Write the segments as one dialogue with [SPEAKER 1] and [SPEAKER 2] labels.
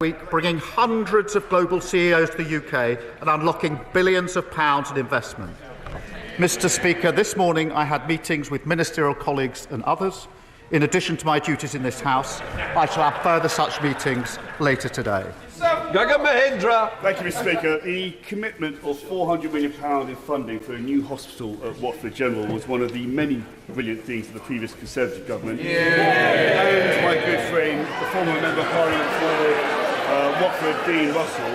[SPEAKER 1] week, bringing hundreds of global CEOs to the UK and unlocking billions of pounds in investment. Mr. Speaker, this morning I had meetings with ministerial colleagues and others. In addition to my duties in this House, I shall have further such meetings later today.
[SPEAKER 2] Thank you, Mr. Speaker. The commitment of £400 million in funding for a new hospital at Watford General was one of the many brilliant things of the previous Conservative government. And my good friend, the former Member of Parliament for Watford, Dean Russell,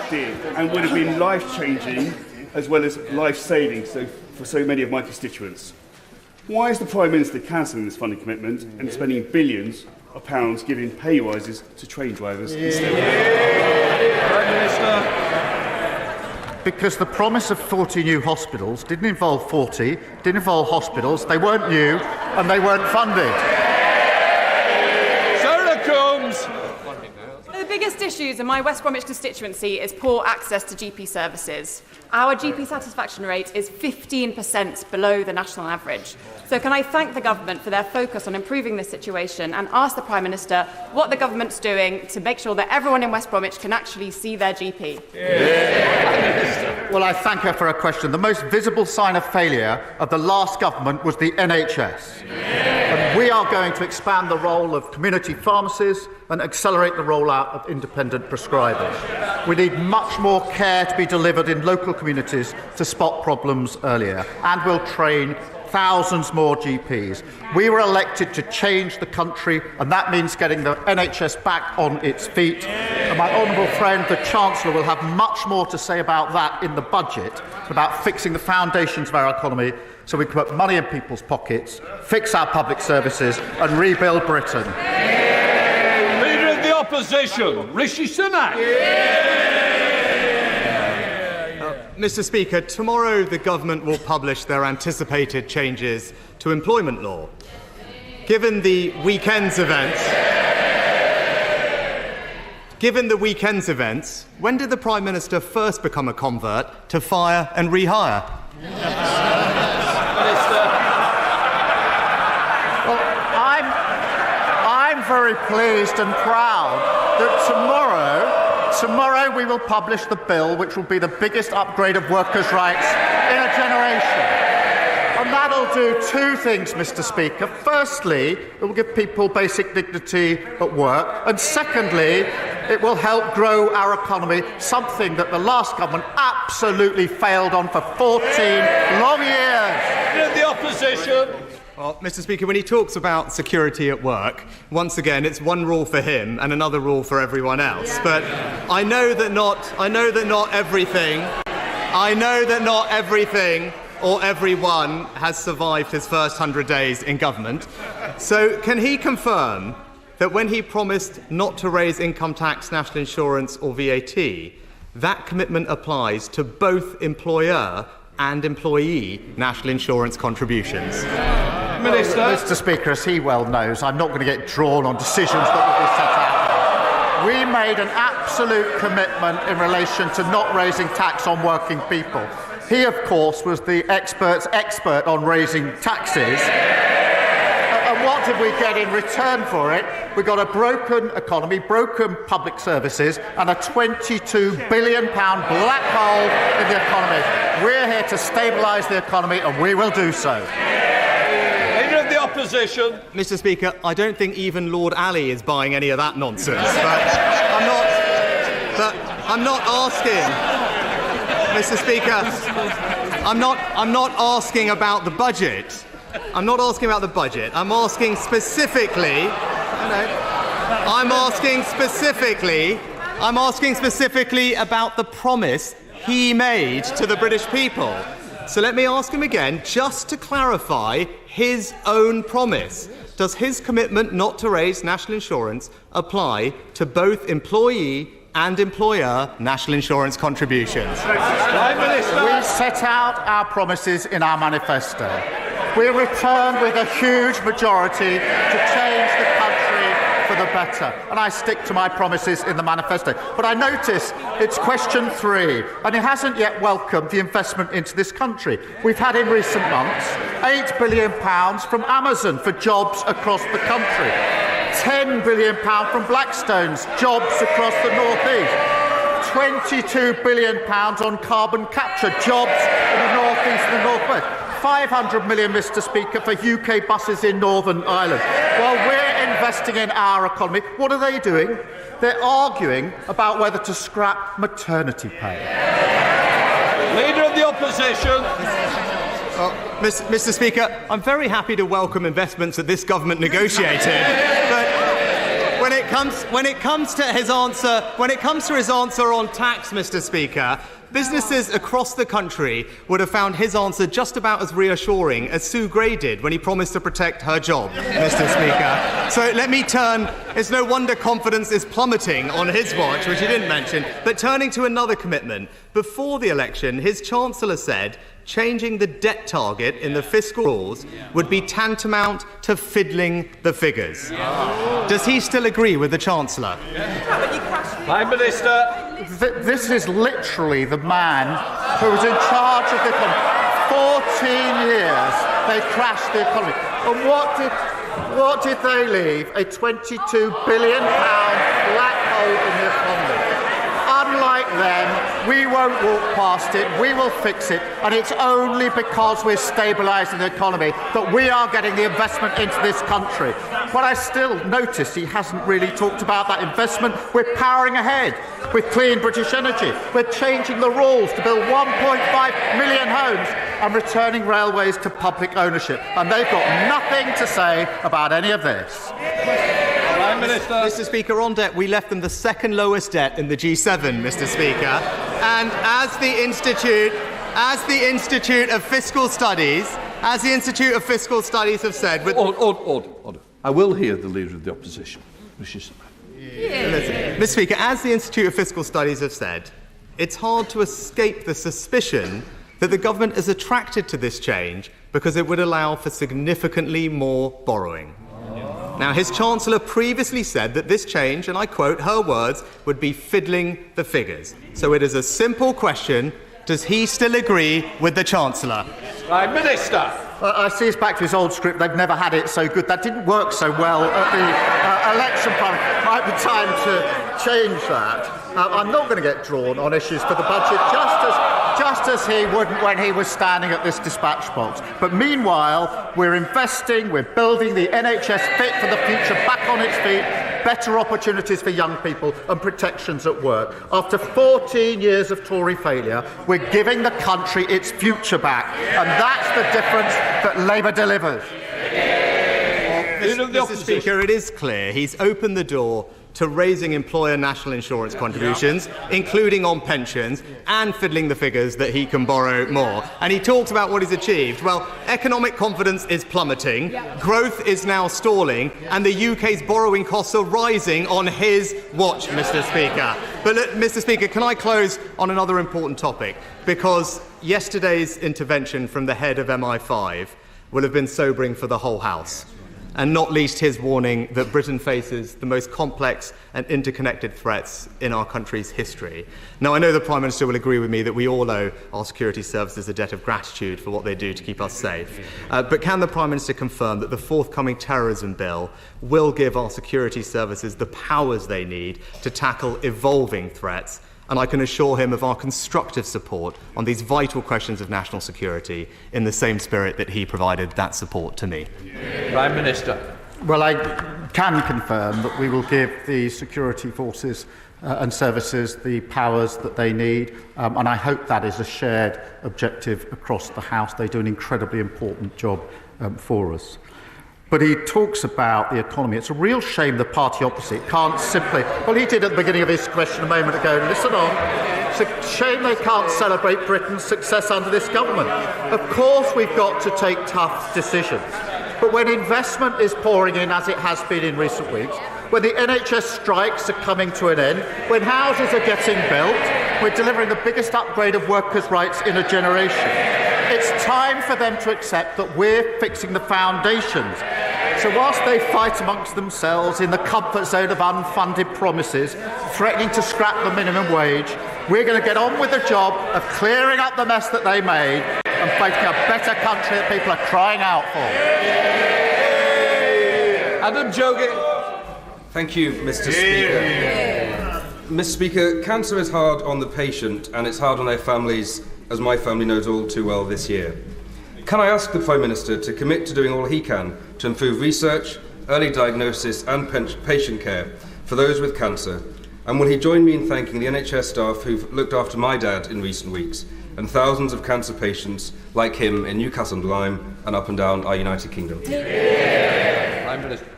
[SPEAKER 2] did, and would have been life-changing as well as life-saving for so many of my constituents. Why is the Prime Minister cancelling this funding commitment and spending billions of pounds giving pay rises to train drivers instead?
[SPEAKER 3] Prime Minister.
[SPEAKER 1] Because the promise of 40 new hospitals didn't involve 40, didn't involve hospitals, they weren't new and they weren't funded.
[SPEAKER 3] Senator Combs.
[SPEAKER 4] The biggest issues in my West Bromwich constituency is poor access to GP services. Our GP satisfaction rate is 15% below the national average. So can I thank the government for their focus on improving this situation and ask the Prime Minister what the government's doing to make sure that everyone in West Bromwich can actually see their GP?
[SPEAKER 1] Well, I thank her for her question. The most visible sign of failure of the last government was the NHS. And we are going to expand the role of community pharmacies and accelerate the rollout of independent prescribers. We need much more care to be delivered in local communities to spot problems earlier, and we'll train thousands more GPs. We were elected to change the country, and that means getting the NHS back on its feet. And my honourable friend, the Chancellor, will have much more to say about that in the budget, about fixing the foundations of our economy so we can put money in people's pockets, fix our public services and rebuild Britain.
[SPEAKER 3] Leader of the Opposition, Rishi Sunak.
[SPEAKER 5] Mr. Speaker, tomorrow the government will publish their anticipated changes to employment law. Given the weekend's events, when did the Prime Minister first become a convert to fire and rehire?
[SPEAKER 1] Well, I'm very pleased and proud that tomorrow we will publish the bill which will be the biggest upgrade of workers' rights in a generation. And that'll do two things, Mr. Speaker. Firstly, it will give people basic dignity at work. And secondly, it will help grow our economy, something that the last government absolutely failed on for 14 long years.
[SPEAKER 3] Leader of the Opposition.
[SPEAKER 5] Well, Mr. Speaker, when he talks about security at work, once again, it's one rule for him and another rule for everyone else. But I know that not everything or everyone has survived his first 100 days in government. So can he confirm that when he promised not to raise income tax, national insurance or VAT, that commitment applies to both employer and employee national insurance contributions?
[SPEAKER 3] Minister.
[SPEAKER 1] Mr. Speaker, as he well knows, I'm not going to get drawn on decisions that will be set out. We made an absolute commitment in relation to not raising tax on working people. He, of course, was the expert's expert on raising taxes. And what did we get in return for it? We got a broken economy, broken public services, and a £22 billion black hole in the economy. We're here to stabilise the economy, and we will do so.
[SPEAKER 3] Leader of the Opposition.
[SPEAKER 5] Mr. Speaker, I don't think even Lord Ali is buying any of that nonsense. I'm not asking, Mr. Speaker, I'm not asking about the budget. I'm not asking about the budget. I'm asking specifically about the promise he made to the British people. So let me ask him again, just to clarify his own promise. Does his commitment not to raise national insurance apply to both employee and employer national insurance contributions?
[SPEAKER 3] Prime Minister.
[SPEAKER 1] We set out our promises in our manifesto. We returned with a huge majority to change the country for the better. And I stick to my promises in the manifesto. But I notice it's question 3, and it hasn't yet welcomed the investment into this country. We've had in recent months £8 billion from Amazon for jobs across the country. £10 billion from Blackstone's jobs across the North East. £22 billion on carbon capture, jobs in the North East and the North West. 500 million, Mr. Speaker, for UK buses in Northern Ireland. While we're investing in our economy, what are they doing? They're arguing about whether to scrap maternity pay.
[SPEAKER 3] Leader of the Opposition.
[SPEAKER 5] Mr. Speaker, I'm very happy to welcome investments that this government negotiated, but when it comes to his answer on tax, Mr. Speaker, businesses across the country would have found his answer just about as reassuring as Sue Gray did when he promised to protect her job, Mr. Speaker. So let me turn. It's no wonder confidence is plummeting on his watch, which he didn't mention, but turning to another commitment. Before the election, his Chancellor said changing the debt target in the fiscal rules would be tantamount to fiddling the figures. Does he still agree with the Chancellor?
[SPEAKER 3] Prime Minister.
[SPEAKER 1] This is literally the man who was in charge of the economy. 14 years they crashed the economy. And what did they leave? A £22 billion black hole in the economy. Unlike them, we won't walk past it, we will fix it, and it's only because we're stabilising the economy that we are getting the investment into this country. But I still notice he hasn't really talked about that investment. We're powering ahead with clean British energy. We're changing the rules to build 1.5 million homes and returning railways to public ownership. And they've got nothing to say about any of this.
[SPEAKER 5] Mr. Speaker, on debt, we left them the second lowest debt in the G7, Mr. Speaker. And as the Institute of Fiscal Studies have said...
[SPEAKER 3] Order. I will hear the Leader of the Opposition.
[SPEAKER 5] Mr. Speaker, as the Institute of Fiscal Studies have said, it's hard to escape the suspicion that the government is attracted to this change because it would allow for significantly more borrowing. Now, his Chancellor previously said that this change, and I quote her words, would be fiddling the figures. So it is a simple question. Does he still agree with the Chancellor?
[SPEAKER 3] Prime Minister.
[SPEAKER 1] I see it's back to his old script. They've never had it so good. That didn't work so well at the election. Might be time to change that. I'm not going to get drawn on issues for the budget, just as he wouldn't when he was standing at this dispatch box. But meanwhile, we're investing, we're building the NHS fit for the future, back on its feet, better opportunities for young people and protections at work. After 14 years of Tory failure, we're giving the country its future back. And that's the difference that Labour delivers.
[SPEAKER 5] Mr. Speaker, it is clear he's opened the door to raising employer national insurance contributions, including on pensions, and fiddling the figures that he can borrow more. And he talks about what he's achieved. Well, economic confidence is plummeting, growth is now stalling, and the UK's borrowing costs are rising on his watch, Mr. Speaker. But, Mr. Speaker, can I close on another important topic? Because yesterday's intervention from the head of MI5 will have been sobering for the whole House, and not least his warning that Britain faces the most complex and interconnected threats in our country's history. Now, I know the Prime Minister will agree with me that we all owe our security services a debt of gratitude for what they do to keep us safe. But can the Prime Minister confirm that the forthcoming terrorism bill will give our security services the powers they need to tackle evolving threats? And I can assure him of our constructive support on these vital questions of national security in the same spirit that he provided that support to me.
[SPEAKER 3] Prime Minister.
[SPEAKER 1] Well, I can confirm that we will give the security forces and services the powers that they need, and I hope that is a shared objective across the House. They do an incredibly important job for us. But he talks about the economy. It's a real shame the party opposite can't simply... Well, he did at the beginning of his question a moment ago. Listen on. It's a shame they can't celebrate Britain's success under this government. Of course we've got to take tough decisions. But when investment is pouring in, as it has been in recent weeks, when the NHS strikes are coming to an end, when houses are getting built, we're delivering the biggest upgrade of workers' rights in a generation. It's time for them to accept that we're fixing the foundations. So whilst they fight amongst themselves in the comfort zone of unfunded promises, threatening to scrap the minimum wage, we're going to get on with the job of clearing up the mess that they made and making a better country that people are crying out for.
[SPEAKER 3] Adam Jogi.
[SPEAKER 6] Thank you, Mr. Speaker. Mr. Speaker, cancer is hard on the patient and it's hard on their families, as my family knows all too well this year. Can I ask the Prime Minister to commit to doing all he can to improve research, early diagnosis and patient care for those with cancer? And will he join me in thanking the NHS staff who've looked after my dad in recent weeks and thousands of cancer patients like him in Newcastle-on-Lyme and up and down our United Kingdom?
[SPEAKER 3] Prime Minister.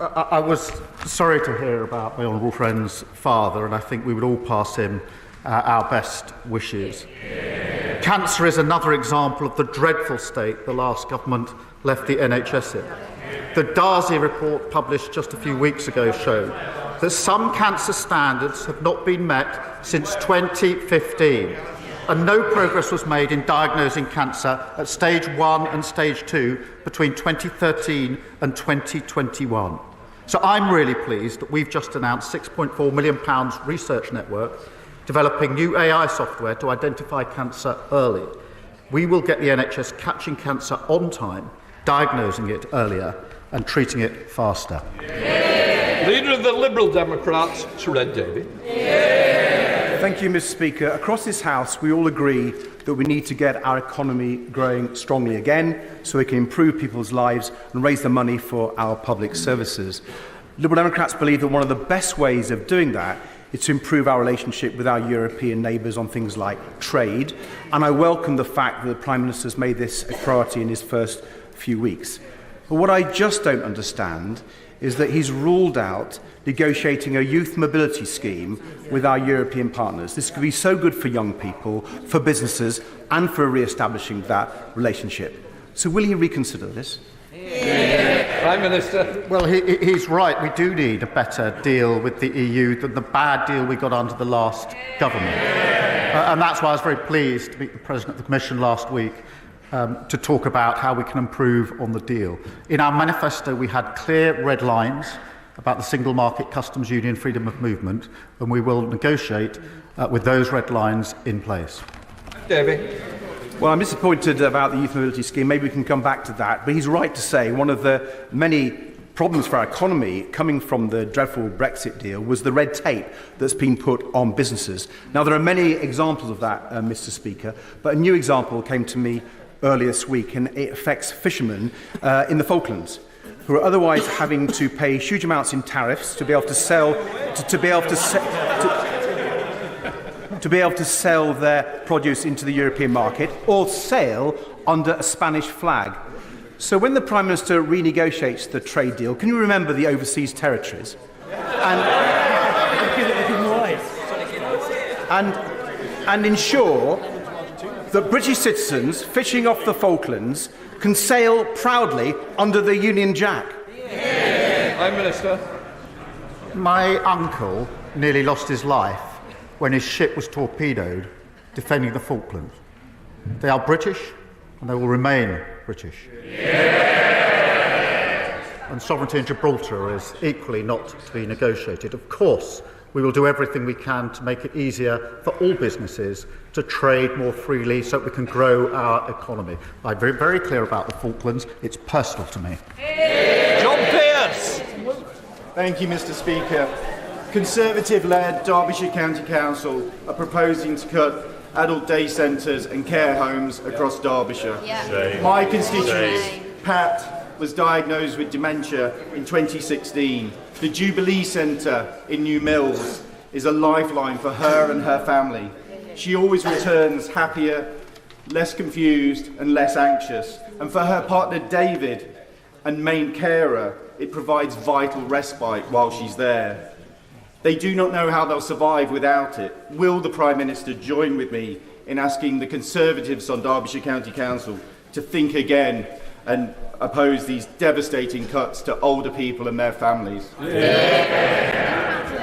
[SPEAKER 1] I was sorry to hear about my honourable friend's father, and I think we would all pass him our best wishes. Cancer is another example of the dreadful state the last government left the NHS in. The Darzi report published just a few weeks ago showed that some cancer standards have not been met since 2015, and no progress was made in diagnosing cancer at stage 1 and stage 2 between 2013 and 2021. So I'm really pleased that we've just announced £6.4 million research network developing new AI software to identify cancer early. We will get the NHS catching cancer on time, diagnosing it earlier and treating it faster.
[SPEAKER 3] Leader of the Liberal Democrats, Sir Ed Davey.
[SPEAKER 7] Thank you, Mr. Speaker. Across this House, we all agree that we need to get our economy growing strongly again so we can improve people's lives and raise the money for our public services. Liberal Democrats believe that one of the best ways of doing that is to improve our relationship with our European neighbours on things like trade, and I welcome the fact that the Prime Minister has made this a priority in his first few weeks. But what I just don't understand is that he's ruled out negotiating a youth mobility scheme with our European partners. This could be so good for young people, for businesses, and for re-establishing that relationship. So will he reconsider this?
[SPEAKER 3] Prime Minister.
[SPEAKER 1] Well, he's right. We do need a better deal with the EU than the bad deal we got under the last government. And that's why I was very pleased to meet the President of the Commission last week to talk about how we can improve on the deal. In our manifesto, we had clear red lines about the single market, customs union, freedom of movement, and we will negotiate with those red lines in place.
[SPEAKER 3] Davey.
[SPEAKER 7] Well, I'm disappointed about the youth mobility scheme. Maybe we can come back to that. But he's right to say one of the many problems for our economy coming from the dreadful Brexit deal was the red tape that's been put on businesses. Now, there are many examples of that, Mr. Speaker, but a new example came to me earlier this week, and it affects fishermen in the Falklands, who are otherwise having to pay huge amounts in tariffs to be able to sell their produce into the European market or sail under a Spanish flag. So when the Prime Minister renegotiates the trade deal, can you remember the overseas territories? And ensure that British citizens fishing off the Falklands can sail proudly under the Union Jack?
[SPEAKER 3] Prime Minister.
[SPEAKER 1] My uncle nearly lost his life when his ship was torpedoed defending the Falklands. They are British and they will remain British. And sovereignty in Gibraltar is equally not to be negotiated. Of course, we will do everything we can to make it easier for all businesses to trade more freely so that we can grow our economy. I'm very, very clear about the Falklands. It's personal to me.
[SPEAKER 3] John Pierce.
[SPEAKER 8] Thank you, Mr. Speaker. Conservative-led Derbyshire County Council are proposing to cut adult day centres and care homes across Derbyshire. My constituent, Pat, was diagnosed with dementia in 2016. The Jubilee Centre in New Mills is a lifeline for her and her family. She always returns happier, less confused and less anxious. And for her partner David and main carer, it provides vital respite while she's there. They do not know how they'll survive without it. Will the Prime Minister join with me in asking the Conservatives on Derbyshire County Council to think again and oppose these devastating cuts to older people and their families?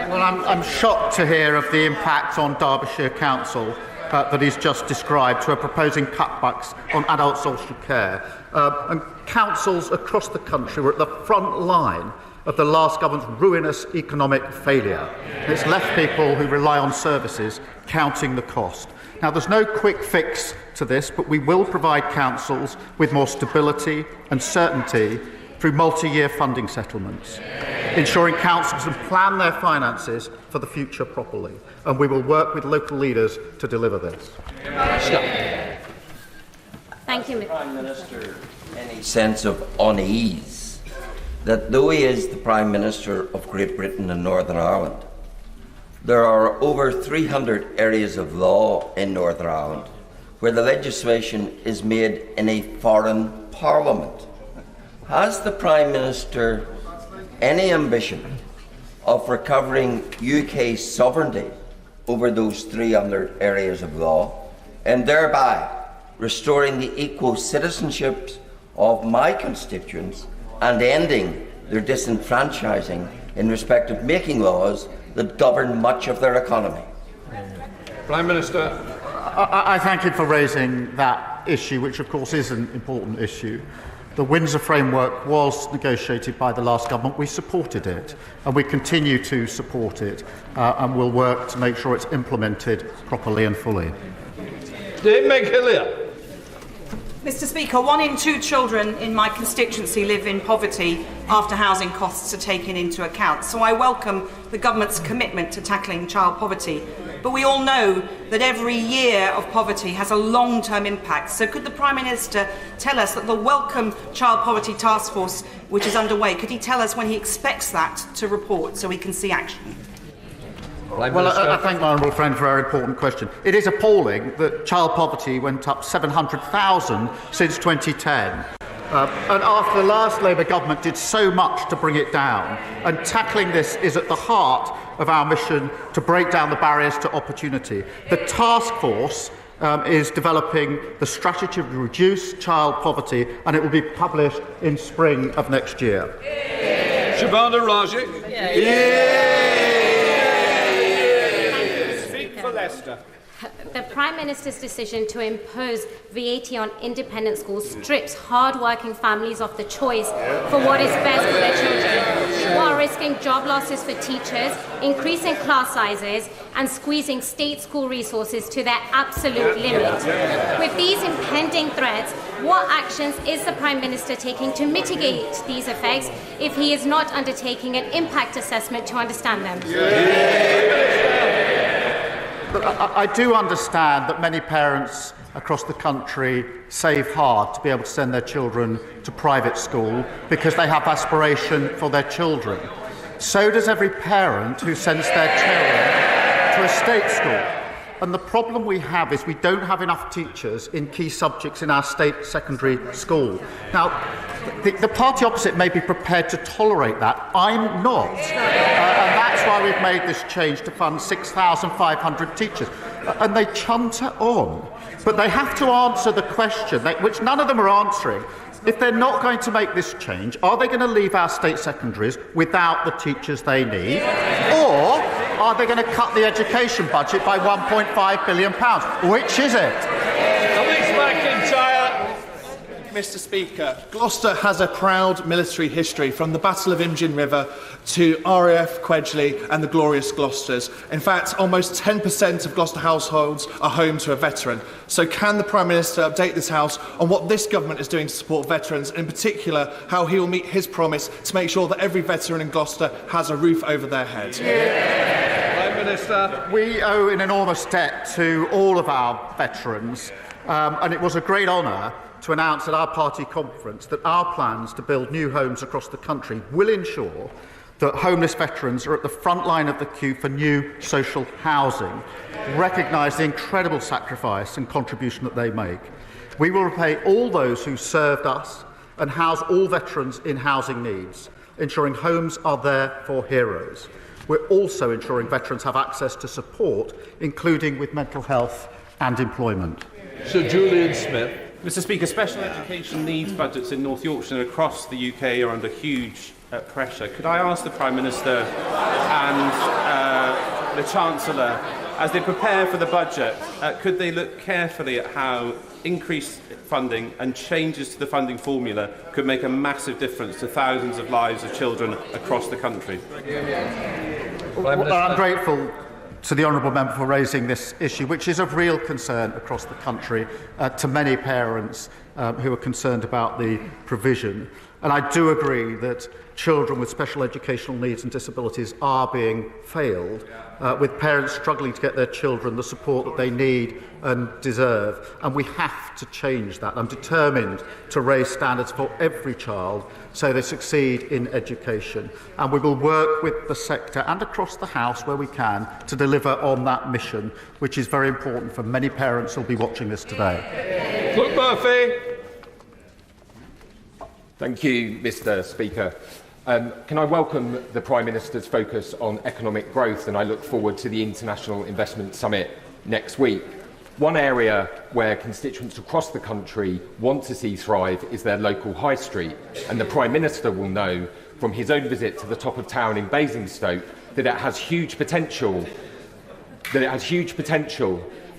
[SPEAKER 1] Well, I'm shocked to hear of the impact on Derbyshire Council that he's just described, who are proposing cutbacks on adult social care. And councils across the country were at the front line of the last government's ruinous economic failure. It's left people who rely on services counting the cost. Now, there's no quick fix to this, but we will provide councils with more stability and certainty through multi-year funding settlements. ensuring councils can plan their finances for the future properly. And we will work with local leaders to deliver this.
[SPEAKER 9] Thank you, Prime Minister. Any sense of unease that though he is the Prime Minister of Great Britain and Northern Ireland, there are over 300 areas of law in Northern Ireland where the legislation is made in a foreign parliament. Has the Prime Minister any ambition of recovering UK sovereignty over those 300 areas of law and thereby restoring the equal citizenships of my constituents and ending their disenfranchising in respect of making laws that govern much of their economy?
[SPEAKER 3] Prime Minister.
[SPEAKER 1] I thank him for raising that issue, which of course is an important issue. The Windsor framework was negotiated by the last government. We supported it, and we continue to support it, and will work to make sure it's implemented properly and fully.
[SPEAKER 3] Dave McHillier.
[SPEAKER 10] Mr. Speaker, 1 in 2 children in my constituency live in poverty after housing costs are taken into account. So I welcome the government's commitment to tackling child poverty. But we all know that every year of poverty has a long-term impact. So could the Prime Minister tell us that the Welcome Child Poverty Task Force, which is underway, could he tell us when he expects that to report so we can see action?
[SPEAKER 1] Well, I thank my honourable friend for a very important question. It is appalling that child poverty went up 700,000 since 2010. And after the last Labour government did so much to bring it down, and tackling this is at the heart of our mission to break down the barriers to opportunity. The task force is developing the strategy to reduce child poverty, and it will be published in spring of next year.
[SPEAKER 3] Shabana Rajic.
[SPEAKER 11] Speak for Leicester.
[SPEAKER 9] The Prime Minister's decision to impose VAT on independent schools strips hard-working families of the choice for what is best for their children, while risking job losses for teachers, increasing class sizes and squeezing state school resources to their absolute limit. With these impending threats, what actions is the Prime Minister taking to mitigate these effects if he is not undertaking an impact assessment to understand them?
[SPEAKER 1] But I do understand that many parents across the country save hard to be able to send their children to private school because they have aspiration for their children. So does every parent who sends their children to a state school. And the problem we have is we don't have enough teachers in key subjects in our state secondary school. Now, the party opposite may be prepared to tolerate that. I'm not. And that's why we've made this change to fund 6,500 teachers. And they chunter on. But they have to answer the question, which none of them are answering. If they're not going to make this change, are they going to leave our state secondaries without the teachers they need? Or are they going to cut the education budget by £1.5 billion? Which is it?
[SPEAKER 11] Mr. Speaker, Gloucester has a proud military history, from the Battle of Imjin River to RAF Quedgley and the Glorious Gloucesters. In fact, almost 10% of Gloucester households are home to a veteran. So can the Prime Minister update this House on what this government is doing to support veterans, in particular how he will meet his promise to make sure that every veteran in Gloucester has a roof over their head?
[SPEAKER 3] Prime Minister.
[SPEAKER 1] We owe an enormous debt to all of our veterans, and it was a great honour to announce at our party conference that our plans to build new homes across the country will ensure that homeless veterans are at the front line of the queue for new social housing, recognise the incredible sacrifice and contribution that they make. We will repay all those who served us and house all veterans in housing needs, ensuring homes are there for heroes. We're also ensuring veterans have access to support, including with mental health and employment.
[SPEAKER 3] Sir Julian Smith.
[SPEAKER 12] Mr. Speaker, special education needs budgets in North Yorkshire and across the UK are under huge pressure. Could I ask the Prime Minister and the Chancellor, as they prepare for the budget, could they look carefully at how increased funding and changes to the funding formula could make a massive difference to thousands of lives of children across the country?
[SPEAKER 1] Well, I'm grateful to the honourable member for raising this issue, which is of real concern across the country to many parents who are concerned about the provision. And I do agree that children with special educational needs and disabilities are being failed, with parents struggling to get their children the support that they need and deserve. And we have to change that. I'm determined to raise standards for every child so they succeed in education. And we will work with the sector and across the House where we can to deliver on that mission, which is very important for many parents who will be watching this today.
[SPEAKER 3] Luke Murphy.
[SPEAKER 13] Thank you, Mr. Speaker. Can I welcome the Prime Minister's focus on economic growth, and I look forward to the International Investment Summit next week. One area where constituents across the country want to see thrive is their local high street, and the Prime Minister will know from his own visit to the top of town in Basingstoke that it has huge potential,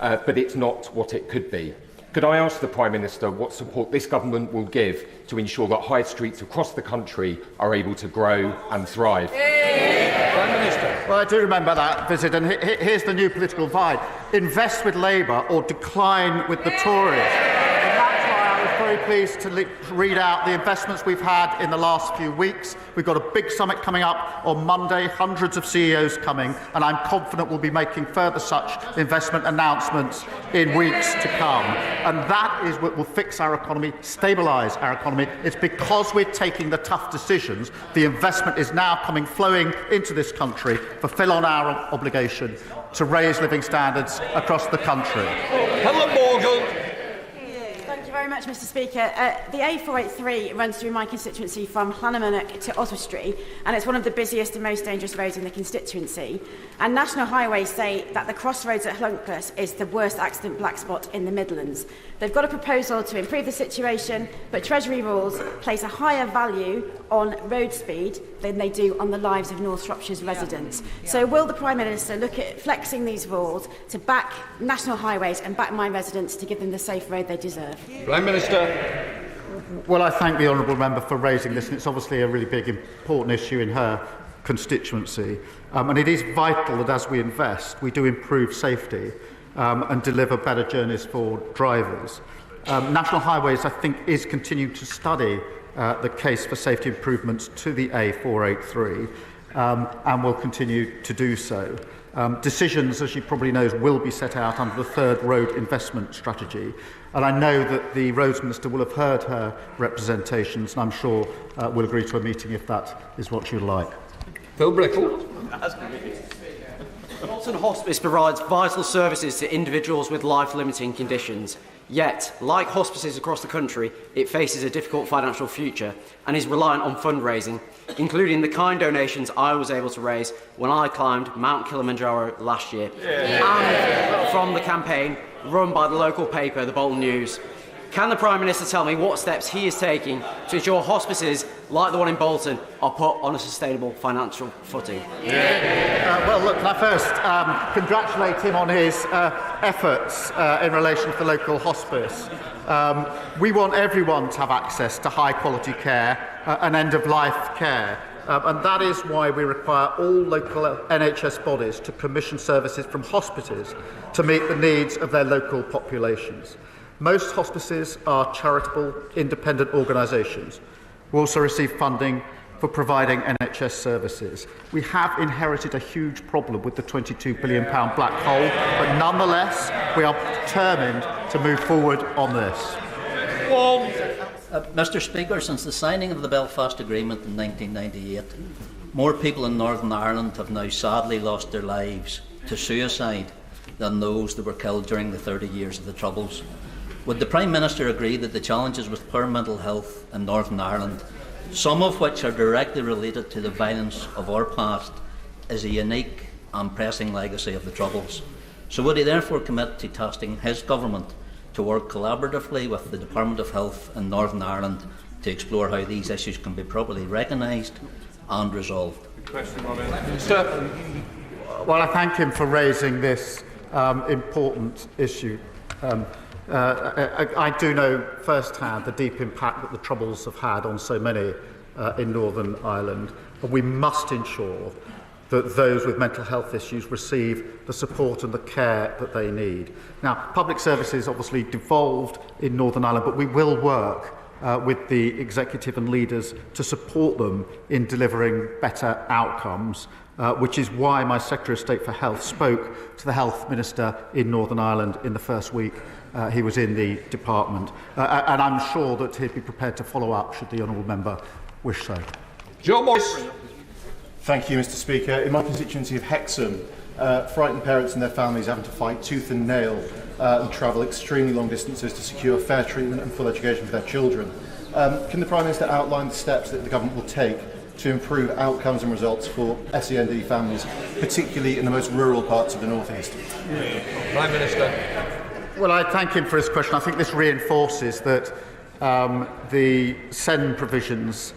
[SPEAKER 13] but it's not what it could be. Could I ask the Prime Minister what support this government will give to ensure that high streets across the country are able to grow and thrive?
[SPEAKER 1] Prime Minister. Well, I do remember that visit, and here's the new political divide. Invest with Labour or decline with the Tories. And that's why I was very pleased to read out the investments we've had in the last few weeks. We've got a big summit coming up on Monday, hundreds of CEOs coming, and I'm confident we'll be making further such investment announcements in weeks to come. And that is what will fix our economy, stabilise our economy. It's because we're taking the tough decisions. The investment is now flowing into this country, fulfil on our obligation to raise living standards across the country.
[SPEAKER 3] Helen Morgan.
[SPEAKER 14] Thank you very much, Mr. Speaker. The A483 runs through my constituency from Llanymynech to Oswestry, and it's one of the busiest and most dangerous roads in the constituency. And National Highways say that the crossroads at Llwnclwys is the worst accident black spot in the Midlands. They've got a proposal to improve the situation, but Treasury rules place a higher value on road speed than they do on the lives of North Shropshire's residents. So will the Prime Minister look at flexing these rules to back National Highways and back my residents to give them the safe road they deserve?
[SPEAKER 3] Prime Minister.
[SPEAKER 1] Well, I thank the honourable member for raising this, and it's obviously a really big, important issue in her constituency. And it is vital that as we invest, we do improve safety and deliver better journeys for drivers. National Highways, I think, is continuing to study the case for safety improvements to the A483 and will continue to do so. Decisions, as you probably know, will be set out under the third road investment strategy. And I know that the Roads Minister will have heard her representations, and I'm sure will agree to a meeting if that is what you'd like.
[SPEAKER 13] Phil Brickle.
[SPEAKER 15] Bolton Hospice provides vital services to individuals with life-limiting conditions. Yet, like hospices across the country, it faces a difficult financial future and is reliant on fundraising, including the kind donations I was able to raise when I climbed Mount Kilimanjaro last year, and from the campaign run by the local paper, the Bolton News. Can the Prime Minister tell me what steps he is taking to ensure hospices like the one in Bolton are put on a sustainable financial footing?
[SPEAKER 1] Well, look, can I first congratulate him on his efforts in relation to the local hospice. We want everyone to have access to high-quality care and end-of-life care. And that is why we require all local NHS bodies to commission services from hospices to meet the needs of their local populations. Most hospices are charitable, independent organisations who also receive funding for providing NHS services. We have inherited a huge problem with the £22 billion black hole, but nonetheless, we are determined to move forward on this.
[SPEAKER 16] Mr. Speaker, since the signing of the Belfast Agreement in 1998, more people in Northern Ireland have now sadly lost their lives to suicide than those that were killed during the 30 years of the Troubles. Would the Prime Minister agree that the challenges with poor mental health in Northern Ireland, some of which are directly related to the violence of our past, is a unique and pressing legacy of the Troubles? So would he therefore commit to tasking his government to work collaboratively with the Department of Health in Northern Ireland to explore how these issues can be properly recognised and resolved?
[SPEAKER 1] Well, I thank him for raising this important issue. I do know firsthand the deep impact that the Troubles have had on so many in Northern Ireland, and we must ensure that those with mental health issues receive the support and the care that they need. Now, public services obviously devolved in Northern Ireland, but we will work with the executive and leaders to support them in delivering better outcomes, which is why my Secretary of State for Health spoke to the Health Minister in Northern Ireland in the first week he was in the department. And I'm sure that he'd be prepared to follow up should the honourable member wish so.
[SPEAKER 3] John Morris.
[SPEAKER 7] Thank you, Mr. Speaker. In my constituency of Hexham, frightened parents and their families having to fight tooth and nail and travel extremely long distances to secure fair treatment and full education for their children. Can the Prime Minister outline the steps that the government will take to improve outcomes and results for SEND families, particularly in the most rural parts of the North East?
[SPEAKER 3] Prime Minister.
[SPEAKER 1] Well, I thank him for his question. I think this reinforces that the SEND provisions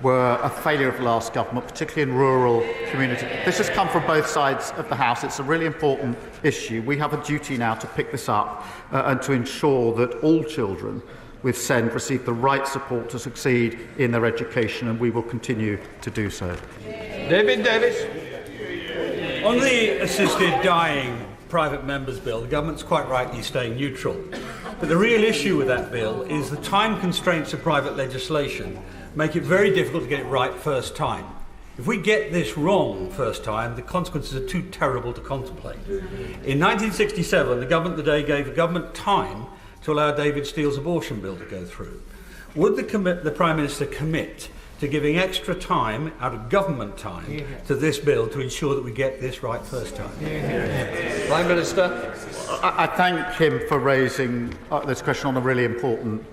[SPEAKER 1] were a failure of the last government, particularly in rural communities. This has come from both sides of the House. It's a really important issue. We have a duty now to pick this up and to ensure that all children with SEND receive the right support to succeed in their education, and we will continue to do so.
[SPEAKER 3] David Davis.
[SPEAKER 17] On the assisted dying private members' bill, the government's quite rightly staying neutral. But the real issue with that bill is the time constraints of private legislation make it very difficult to get it right first time. If we get this wrong first time, the consequences are too terrible to contemplate. In 1967, the government of the day gave the government time to allow David Steele's abortion bill to go through. Would the Prime Minister commit to giving extra time, out of government time, to this bill to ensure that we get this right first time?
[SPEAKER 3] Prime Minister.
[SPEAKER 1] I thank him for raising this question on a really important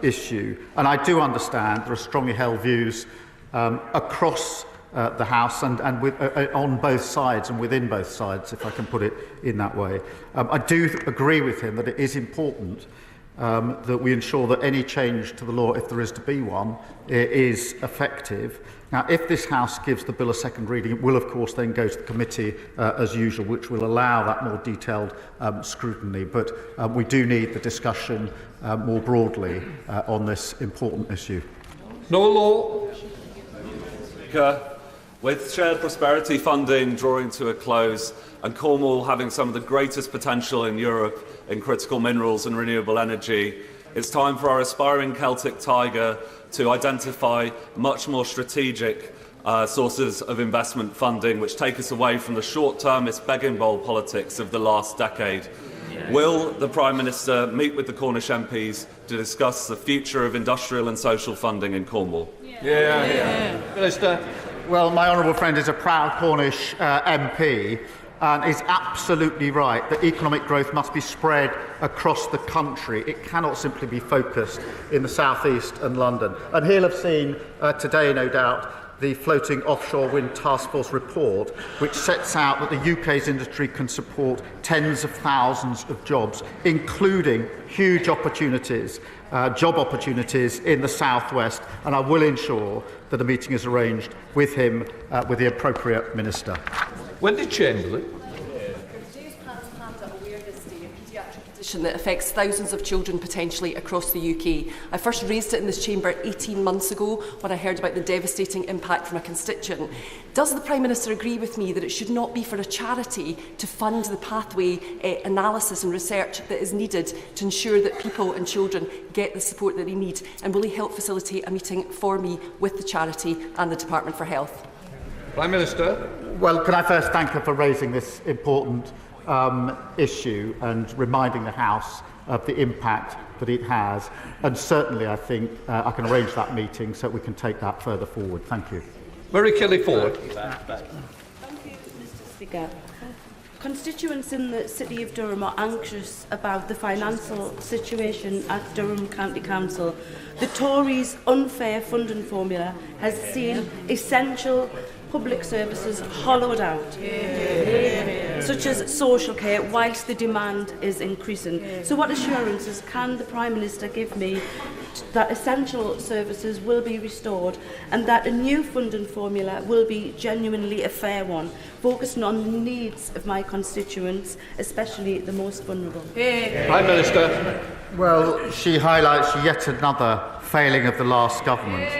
[SPEAKER 1] issue. And I do understand there are strongly held views across the House and on both sides and within both sides, if I can put it in that way. I do agree with him that it is important that we ensure that any change to the law, if there is to be one, is effective. Now, if this House gives the bill a second reading, it will, of course, then go to the committee as usual, which will allow that more detailed scrutiny. But we do need the discussion more broadly on this important issue.
[SPEAKER 3] No law.
[SPEAKER 18] With shared prosperity funding drawing to a close and Cornwall having some of the greatest potential in Europe in critical minerals and renewable energy, it's time for our aspiring Celtic tiger to identify much more strategic sources of investment funding which take us away from the short-termist begging bowl politics of the last decade. Will the Prime Minister meet with the Cornish MPs to discuss the future of industrial and social funding in Cornwall?
[SPEAKER 3] Minister.
[SPEAKER 1] Well, my honourable friend is a proud Cornish MP and is absolutely right that economic growth must be spread across the country. It cannot simply be focused in the South East and London. And he'll have seen today, no doubt, the Floating Offshore Wind Task Force report, which sets out that the UK's industry can support tens of thousands of jobs, including huge opportunities, job opportunities in the South West. And I will ensure that a meeting is arranged with him, with the appropriate minister.
[SPEAKER 3] Wendy Chamberlain.
[SPEAKER 19] That affects thousands of children potentially across the UK. I first raised it in this chamber 18 months ago when I heard about the devastating impact from a constituent. Does the Prime Minister agree with me that it should not be for a charity to fund the pathway analysis and research that is needed to ensure that people and children get the support that they need? And will he help facilitate a meeting for me with the charity and the Department for Health?
[SPEAKER 3] Prime Minister.
[SPEAKER 1] Well, can I first thank her for raising this important issue and reminding the House of the impact that it has. And certainly, I think I can arrange that meeting so we can take that further forward. Thank you.
[SPEAKER 3] Mary Kelly-Ford.
[SPEAKER 20] Thank you, Mr. Speaker. Constituents in the City of Durham are anxious about the financial situation at Durham County Council. The Tories' unfair funding formula has seen essential public services hollowed out, such as social care, whilst the demand is increasing. So what assurances can the Prime Minister give me that essential services will be restored and that a new funding formula will be genuinely a fair one, focusing on the needs of my constituents, especially the most vulnerable?
[SPEAKER 3] Prime Minister.
[SPEAKER 1] Well, she highlights yet another failing of the last government.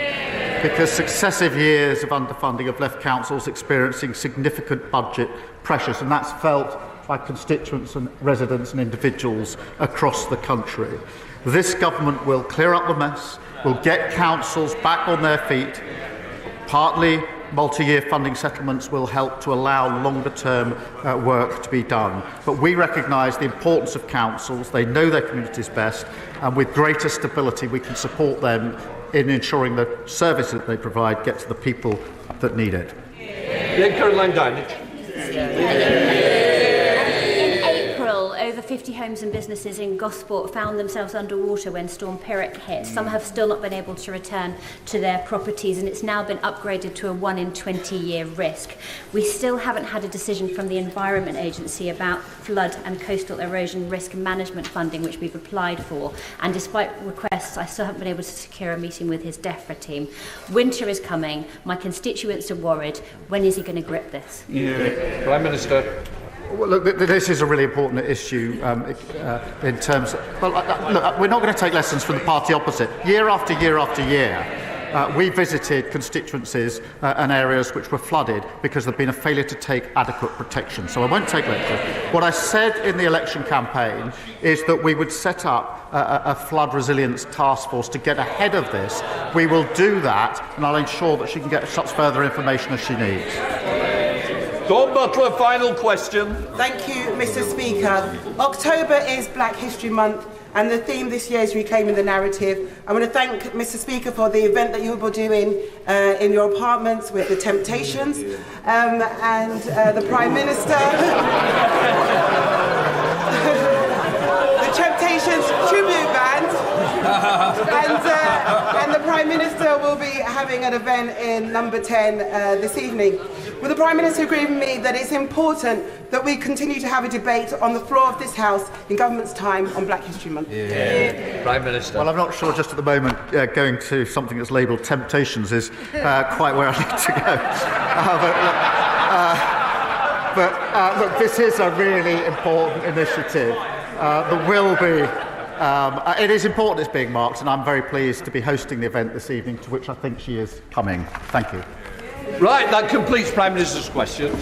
[SPEAKER 1] because successive years of underfunding have left councils experiencing significant budget pressures, and that's felt by constituents and residents and individuals across the country. This government will clear up the mess, will get councils back on their feet. Partly, multi-year funding settlements will help to allow longer-term work to be done. But we recognise the importance of councils. They know their communities best, and with greater stability we can support them in ensuring the service that they provide get to the people that need it.
[SPEAKER 21] Over 50 homes and businesses in Gosport found themselves underwater when Storm Pediatric hit. Some have still not been able to return to their properties, and it's now been upgraded to a 1 in 20 year risk. We still haven't had a decision from the Environment Agency about flood and coastal erosion risk management funding, which we've applied for, and despite requests, I still haven't been able to secure a meeting with his DEFRA team. Winter is coming. My constituents are worried. When is he going to grip this?
[SPEAKER 13] Prime Minister.
[SPEAKER 1] Well, look, this is a really important issue in terms of... Well, look, we're not going to take lessons from the party opposite. Year after year after year, we visited constituencies and areas which were flooded because there had been a failure to take adequate protection. So I won't take lectures. What I said in the election campaign is that we would set up a flood resilience task force to get ahead of this. We will do that, and I'll ensure that she can get such further information as she needs.
[SPEAKER 3] Dawn Butler, final question.
[SPEAKER 22] Thank you, Mr. Speaker. October is Black History Month, and the theme this year is reclaiming the narrative. I want to thank Mr. Speaker for the event that you will be doing in your apartments with the Temptations and the Prime Minister. The Temptations tribute band. And the Prime Minister will be having an event in number 10 this evening. Will the Prime Minister agree with me that it's important that we continue to have a debate on the floor of this House in government's time on Black History Month?
[SPEAKER 13] Prime Minister.
[SPEAKER 1] Well, I'm not sure just at the moment going to something that's labelled Temptations is quite where I'd like to go. Look, this is a really important initiative. There will be... it is important it's being marked, and I'm very pleased to be hosting the event this evening, to which I think she is coming. Thank you.
[SPEAKER 3] Right, that completes Prime Minister's questions.